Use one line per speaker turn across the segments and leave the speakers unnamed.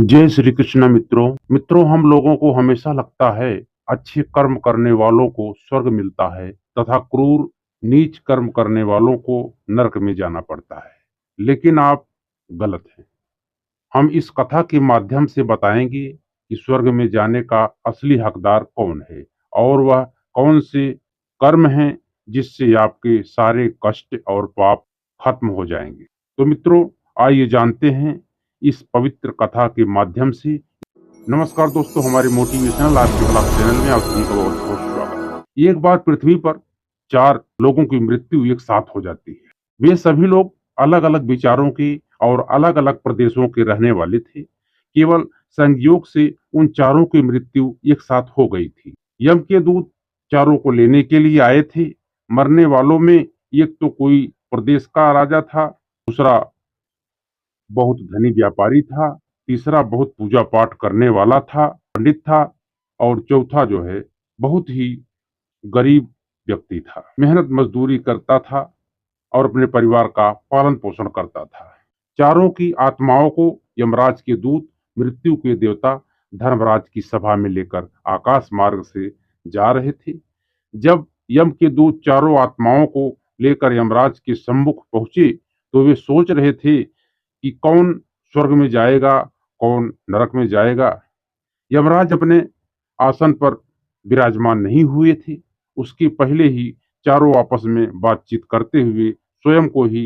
जय श्री कृष्ण मित्रों हम लोगों को हमेशा लगता है अच्छे कर्म करने वालों को स्वर्ग मिलता है तथा क्रूर नीच कर्म करने वालों को नरक में जाना पड़ता है। लेकिन आप गलत हैं। हम इस कथा के माध्यम से बताएंगे कि स्वर्ग में जाने का असली हकदार कौन है और वह कौन से कर्म हैं जिससे आपके सारे कष्ट और पाप खत्म हो जाएंगे। तो मित्रों, आइए जानते हैं इस पवित्र कथा के माध्यम से। नमस्कार दोस्तों, हमारे मोटिवेशनल आपके ब्लॉग चैनल में आप सभी का बहुत बहुत स्वागत है। एक बार पृथ्वी पर 4 लोगों की मृत्यु एक साथ हो जाती है। वे सभी लोग अलग अलग विचारों के और अलग अलग प्रदेशों के रहने वाले थे। केवल संयोग से उन चारों की मृत्यु एक साथ हो गई थी। यम के दूत चारों को लेने के लिए आए थे। मरने वालों में एक तो कोई प्रदेश का राजा था, दूसरा बहुत धनी व्यापारी था, तीसरा बहुत पूजा पाठ करने वाला था, पंडित था, और चौथा जो है बहुत ही गरीब व्यक्ति था। मेहनत मजदूरी करता था और अपने परिवार का पालन पोषण करता था। चारों की आत्माओं को यमराज के दूत, मृत्यु के देवता धर्मराज की सभा में लेकर आकाश मार्ग से जा रहे थे। जब यम के दूत चारों आत्माओं को लेकर यमराज के सम्मुख पहुंचे तो वे सोच रहे थे कि कौन स्वर्ग में जाएगा, कौन नरक में जाएगा। यमराज अपने आसन पर विराजमान नहीं हुए थे। उसके पहले ही चारों आपस में बातचीत करते हुए स्वयं को ही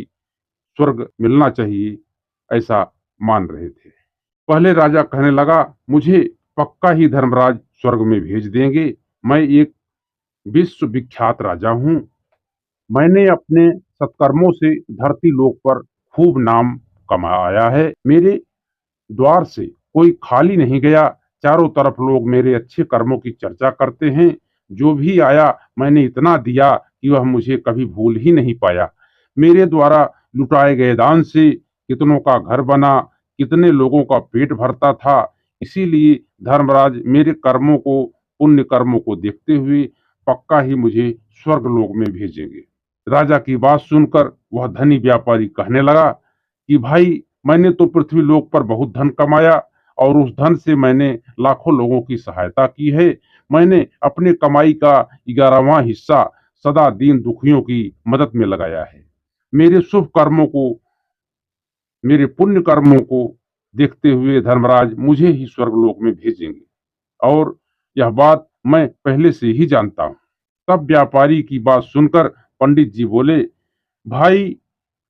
स्वर्ग मिलना चाहिए ऐसा मान रहे थे। पहले राजा कहने लगा, मुझे पक्का ही धर्मराज स्वर्ग में भेज देंगे। मैं एक विश्व विख्यात राजा हूँ। मैंने अपने सत्कर्मों से धरती लोक पर खूब नाम कमाया है। मेरे द्वार से कोई खाली नहीं गया। चारों तरफ लोग मेरे अच्छे कर्मों की चर्चा करते हैं। जो भी आया मैंने इतना दिया कि वह मुझे कभी भूल ही नहीं पाया। मेरे द्वारा लुटाए गए दान से कितनों का घर बना, कितने लोगों का पेट भरता था। इसीलिए धर्मराज मेरे कर्मों को, पुण्य कर्मों को देखते हुए पक्का ही मुझे स्वर्ग लोक में भेजेंगे। राजा की बात सुनकर वह धनी व्यापारी कहने लगा कि भाई, मैंने तो पृथ्वी लोक पर बहुत धन कमाया और उस धन से मैंने लाखों लोगों की सहायता की है। मैंने अपने कमाई का 11वां हिस्सा सदा दीन दुखियों की मदद में लगाया है। मेरे शुभ कर्मों को, मेरे पुण्य कर्मों को देखते हुए धर्मराज मुझे ही स्वर्गलोक में भेजेंगे, और यह बात मैं पहले से ही जानता हूँ। तब व्यापारी की बात सुनकर पंडित जी बोले, भाई,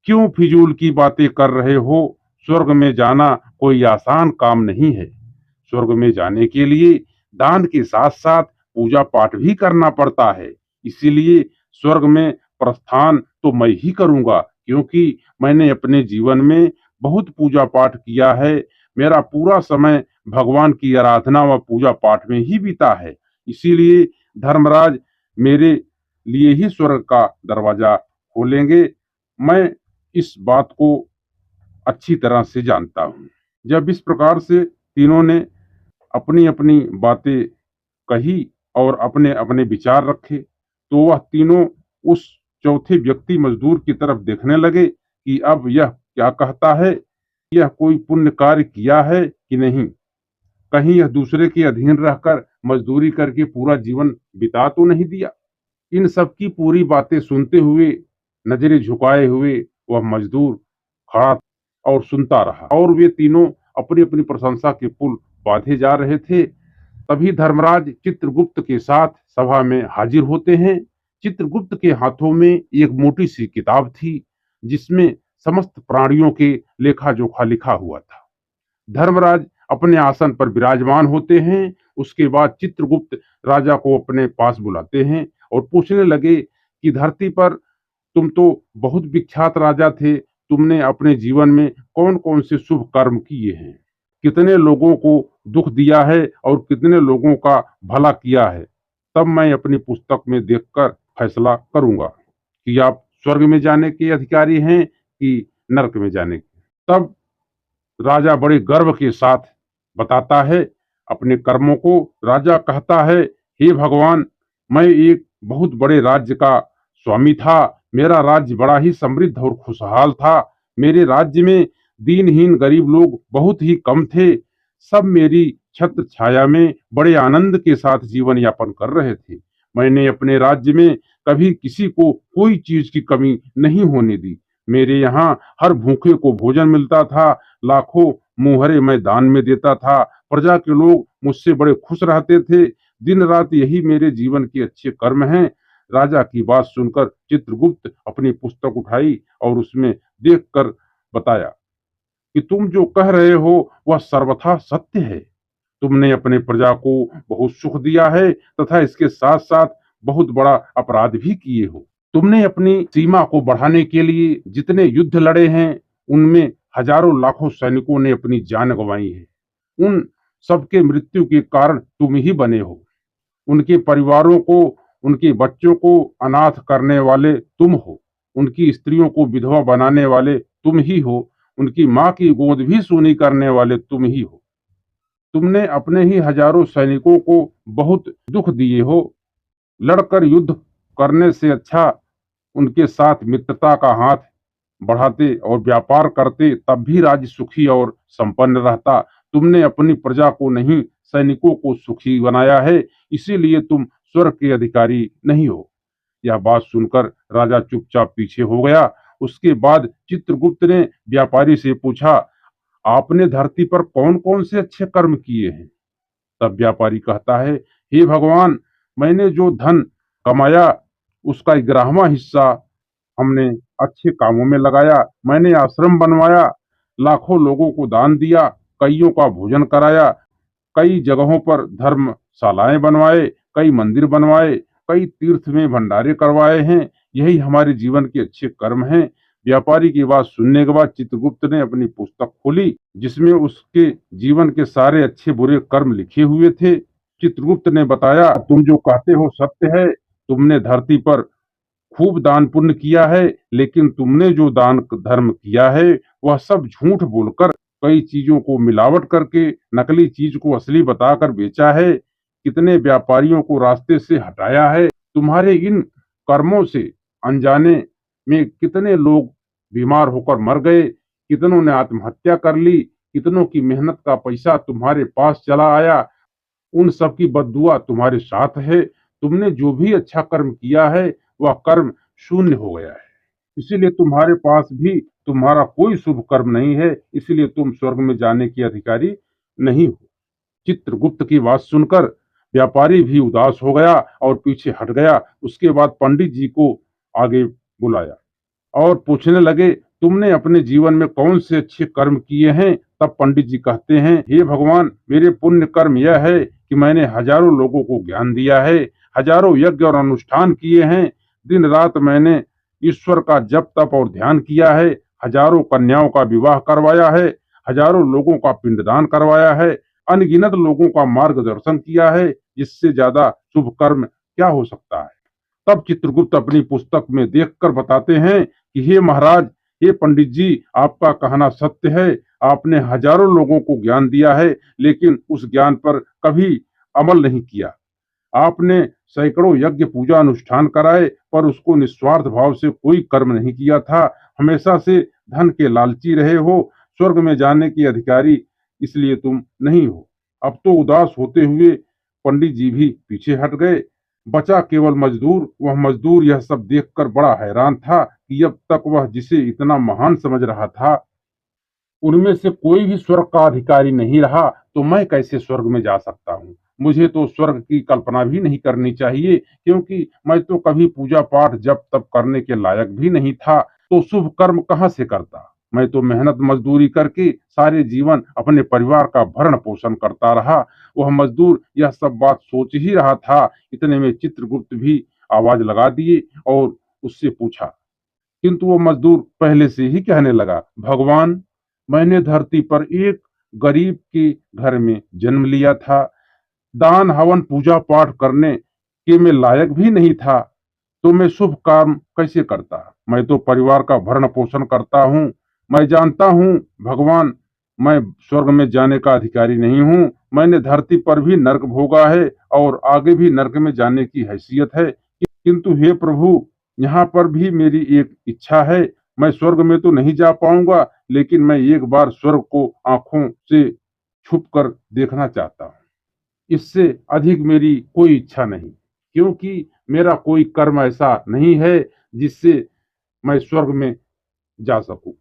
क्यों फिजूल की बातें कर रहे हो? स्वर्ग में जाना कोई आसान काम नहीं है। स्वर्ग में जाने के लिए दान के साथ साथ पूजा पाठ भी करना पड़ता है। इसीलिए स्वर्ग में प्रस्थान तो मैं ही करूंगा, क्योंकि मैंने अपने जीवन में बहुत पूजा पाठ किया है। मेरा पूरा समय भगवान की आराधना व पूजा पाठ में ही बीता है। इसीलिए धर्मराज मेरे लिए ही स्वर्ग का दरवाजा खोलेंगे। मैं इस बात को अच्छी तरह से जानता हूँ। जब इस प्रकार से तीनों ने अपनी अपनी बातें कही और अपने अपने विचार रखे, तो वह तीनों उस चौथे व्यक्ति मजदूर की तरफ देखने लगे कि अब यह क्या कहता है, यह कोई पुण्य कार्य किया है कि नहीं, कहीं यह दूसरे के अधीन रहकर मजदूरी करके पूरा जीवन बिता तो नहीं दिया। इन सब की पूरी बातें सुनते हुए, नजरें झुकाए हुए वह मजदूर खड़ा और सुनता रहा, और वे तीनों अपनी अपनी प्रशंसा के पुल बांधे जा रहे थे। तभी धर्मराज चित्रगुप्त के साथ सभा में हाजिर होते हैं। चित्रगुप्त के हाथों में एक मोटी सी किताब थी जिसमें समस्त प्राणियों के लेखा जोखा लिखा हुआ था। धर्मराज अपने आसन पर विराजमान होते हैं। उसके बाद चित्रगुप्त राजा को अपने पास बुलाते हैं और पूछने लगे कि धरती पर तुम तो बहुत विख्यात राजा थे। तुमने अपने जीवन में कौन कौन से शुभ कर्म किए हैं? कितने लोगों को दुख दिया है और कितने लोगों का भला किया है? तब मैं अपनी पुस्तक में देखकर फैसला करूंगा कि आप स्वर्ग में जाने के अधिकारी हैं कि नरक में जाने के। तब राजा बड़े गर्व के साथ बताता है अपने कर्मों को। राजा कहता है, हे भगवान, मैं एक बहुत बड़े राज्य का स्वामी था। मेरा राज्य बड़ा ही समृद्ध और खुशहाल था। मेरे राज्य में दीनहीन गरीब लोग बहुत ही कम थे। सब मेरी छत्र छाया में बड़े आनंद के साथ जीवन यापन कर रहे थे। मैंने अपने राज्य में कभी किसी को कोई चीज की कमी नहीं होने दी। मेरे यहाँ हर भूखे को भोजन मिलता था, लाखों मुहरे मैं दान में देता था। प्रजा के लोग मुझसे बड़े खुश रहते थे। दिन रात यही मेरे जीवन के अच्छे कर्म हैं। राजा की बात सुनकर चित्रगुप्त अपनी पुस्तक उठाई और उसमें देखकर बताया कि तुम जो कह रहे हो वह सर्वथा सत्य है। तुमने अपने प्रजा को बहुत सुख दिया है तथा इसके साथ साथ बहुत बड़ा अपराध भी किए हो। तुमने अपनी सीमा को बढ़ाने के लिए जितने युद्ध लड़े हैं उनमें हजारों लाखों सैनिकों ने अपनी जान गंवाई है। उन सबके मृत्यु के कारण तुम ही बने हो। उनके परिवारों को, उनके बच्चों को अनाथ करने वाले तुम हो। उनकी स्त्रियों को विधवा बनाने वाले तुम ही हो। उनकी माँ की गोद भी सूनी करने वाले तुम ही हो। तुमने अपने ही हजारों सैनिकों को बहुत दुख दिए हो। लड़कर युद्ध करने से अच्छा उनके साथ मित्रता का हाथ बढ़ाते और व्यापार करते, तब भी राज्य सुखी और संपन्न रहता। तुमने अपनी प्रजा को नहीं, सैनिकों को सुखी बनाया है, इसीलिए तुम स्वर्ग के अधिकारी नहीं हो। यह बात सुनकर राजा चुपचाप पीछे हो गया। उसके बाद चित्रगुप्त ने व्यापारी से पूछा, आपने धरती पर कौन कौन से अच्छे कर्म किए हैं? तब व्यापारी कहता है, हे भगवान, मैंने जो धन कमाया उसका 11वां हिस्सा हमने अच्छे कामों में लगाया। मैंने आश्रम बनवाया, लाखों लोगों को दान दिया, कईयों का भोजन कराया, कई जगहों पर धर्मशालाएं बनवाए, कई मंदिर बनवाए, कई तीर्थ में भंडारे करवाए हैं। यही हमारे जीवन के अच्छे कर्म हैं। व्यापारी की बात सुनने के बाद चित्रगुप्त ने अपनी पुस्तक खोली जिसमें उसके जीवन के सारे अच्छे बुरे कर्म लिखे हुए थे। चित्रगुप्त ने बताया, तुम जो कहते हो सत्य है। तुमने धरती पर खूब दान पुण्य किया है, लेकिन तुमने जो दान धर्म किया है वह सब झूठ बोलकर, कई चीजों को मिलावट करके, नकली चीज को असली बताकर बेचा है। कितने व्यापारियों को रास्ते से हटाया है। तुम्हारे इन कर्मों से अनजाने में कितने लोग बीमार होकर मर गए, कितनों ने आत्महत्या कर ली, कितनों की मेहनत का पैसा तुम्हारे पास चला आया। उन सब की बददुआ तुम्हारे साथ है। तुमने जो भी अच्छा कर्म किया है वह कर्म शून्य हो गया है। इसीलिए तुम्हारे पास भी तुम्हारा कोई शुभ कर्म नहीं है, इसलिए तुम स्वर्ग में जाने के अधिकारी नहीं हो। चित्रगुप्त की बात सुनकर व्यापारी भी उदास हो गया और पीछे हट गया। उसके बाद पंडित जी को आगे बुलाया और पूछने लगे, तुमने अपने जीवन में कौन से अच्छे कर्म किए हैं? तब पंडित जी कहते हैं, हे भगवान, मेरे पुण्य कर्म यह है कि मैंने हजारों लोगों को ज्ञान दिया है, हजारों यज्ञ और अनुष्ठान किए हैं, दिन रात मैंने ईश्वर का जप तप और ध्यान किया है, हजारों कन्याओं का विवाह करवाया है, हजारों लोगों का पिंडदान करवाया है, अनगिनत लोगों का मार्गदर्शन किया है। इससे ज्यादा शुभ कर्म क्या हो सकता है? तब चित्रगुप्त अपनी पुस्तक में देखकर बताते हैं कि हे महाराज, हे पंडित जी, आपका कहना सत्य है। आपने हजारों लोगों को ज्ञान दिया है, लेकिन उस ज्ञान पर कभी अमल नहीं किया। आपने सैकड़ों यज्ञ पूजा अनुष्ठान कराए, पर उसको निस्वार्थ भाव से कोई कर्म नहीं किया था। हमेशा से धन के लालची रहे हो। स्वर्ग में जाने के अधिकारी इसलिए तुम नहीं हो। अब तो उदास होते हुए पंडित जी भी पीछे हट गए। बचा केवल मजदूर। वह मजदूर यह सब देखकर बड़ा हैरान था कि अब तक वह जिसे इतना महान समझ रहा था, उनमें से कोई भी स्वर्ग का अधिकारी नहीं रहा, तो मैं कैसे स्वर्ग में जा सकता हूँ? मुझे तो स्वर्ग की कल्पना भी नहीं करनी चाहिए, क्योंकि मैं तो कभी पूजा पाठ जप तप करने के लायक भी नहीं था, तो शुभ कर्म कहाँ से करता? मैं तो मेहनत मजदूरी करके सारे जीवन अपने परिवार का भरण पोषण करता रहा। वह मजदूर यह सब बात सोच ही रहा था, इतने में चित्रगुप्त भी आवाज लगा दिए और उससे पूछा। किंतु वो मजदूर पहले से ही कहने लगा, भगवान, मैंने धरती पर एक गरीब के घर में जन्म लिया था। दान हवन पूजा पाठ करने के मैं लायक भी नहीं था, तो मैं शुभ काम कैसे करता? मैं तो परिवार का भरण पोषण करता हूँ। मैं जानता हूँ भगवान, मैं स्वर्ग में जाने का अधिकारी नहीं हूँ। मैंने धरती पर भी नर्क भोगा है और आगे भी नर्क में जाने की हैसियत है। किंतु हे प्रभु, यहाँ पर भी मेरी एक इच्छा है। मैं स्वर्ग में तो नहीं जा पाऊंगा, लेकिन मैं एक बार स्वर्ग को आंखों से छुपकर देखना चाहता हूँ। इससे अधिक मेरी कोई इच्छा नहीं, क्योंकि मेरा कोई कर्म ऐसा नहीं है जिससे मैं स्वर्ग में जा सकूँ।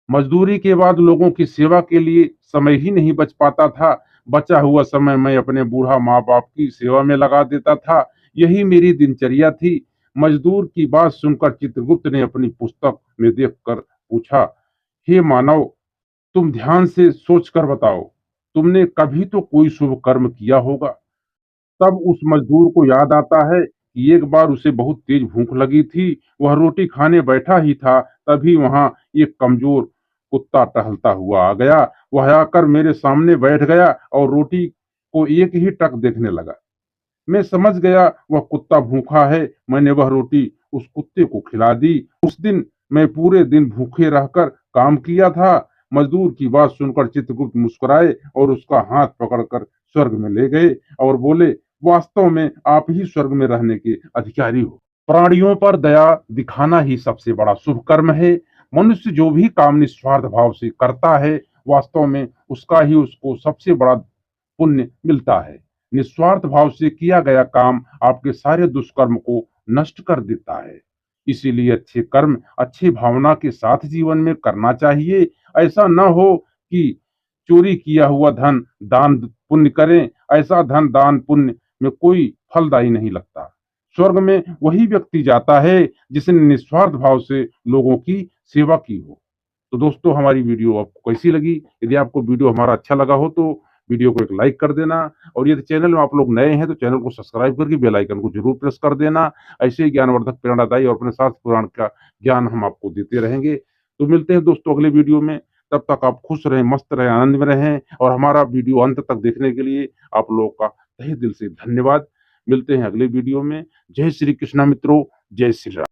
मज़दूरी के बाद लोगों की सेवा के लिए समय ही नहीं बच पाता था। बचा हुआ समय मैं अपने बूढ़ा माँ-बाप की सेवा में लगा देता था। यही मेरी दिनचर्या थी। मज़दूर की बात सुनकर चित्रगुप्त ने अपनी पुस्तक में देखकर पूछा, हे मानव, तुम ध्यान से सोच कर बताओ, तुमने कभी तो कोई शुभ कर्म किया होगा। तब उस मजदूर को याद आता है कि एक बार उसे बहुत तेज भूख लगी थी। वह रोटी खाने बैठा ही था, तभी वहां एक कमजोर कुत्ता टहलता हुआ आ गया। वह आकर मेरे सामने बैठ गया और रोटी को एक ही टक देखने लगा। मैं समझ गया वह कुत्ता भूखा है। मैंने वह रोटी उस कुत्ते को खिला दी। उस दिन मैं पूरे दिन भूखे रहकर काम किया था। मजदूर की बात सुनकर चित्रगुप्त मुस्कुराए और उसका हाथ पकड़कर स्वर्ग में ले गए और बोले, वास्तव में आप ही स्वर्ग में रहने के अधिकारी हो। प्राणियों पर दया दिखाना ही सबसे बड़ा शुभ कर्म है। मनुष्य जो भी काम निस्वार्थ भाव से करता है, वास्तव में उसका ही उसको सबसे बड़ा पुण्य मिलता है। निस्वार्थ भाव से किया गया काम आपके सारे दुष्कर्म को नष्ट कर देता है। इसीलिए अच्छे कर्म अच्छी भावना के साथ जीवन में करना चाहिए। ऐसा न हो कि चोरी किया हुआ धन दान पुण्य करें। ऐसा धन दान पुण्य में कोई फलदायी नहीं लगता। स्वर्ग में वही व्यक्ति जाता है जिसने निस्वार्थ भाव से लोगों की सेवा की हो। तो दोस्तों, हमारी वीडियो आपको कैसी लगी? यदि आपको वीडियो हमारा अच्छा लगा हो तो वीडियो को एक लाइक कर देना, और यदि चैनल में आप लोग नए हैं तो चैनल को सब्सक्राइब करके बेल आइकन को जरूर प्रेस कर देना। ऐसे ही ज्ञानवर्धक, प्रेरणादायी और अपने साथ पुराण का ज्ञान हम आपको देते रहेंगे। तो मिलते हैं दोस्तों अगले वीडियो में। तब तक आप खुश रहें, मस्त रहें, आनंद में रहें, और हमारा वीडियो अंत तक देखने के लिए आप लोगों का तहे दिल से धन्यवाद। मिलते हैं अगले वीडियो में। जय श्री कृष्णा मित्रों, जय श्री राम।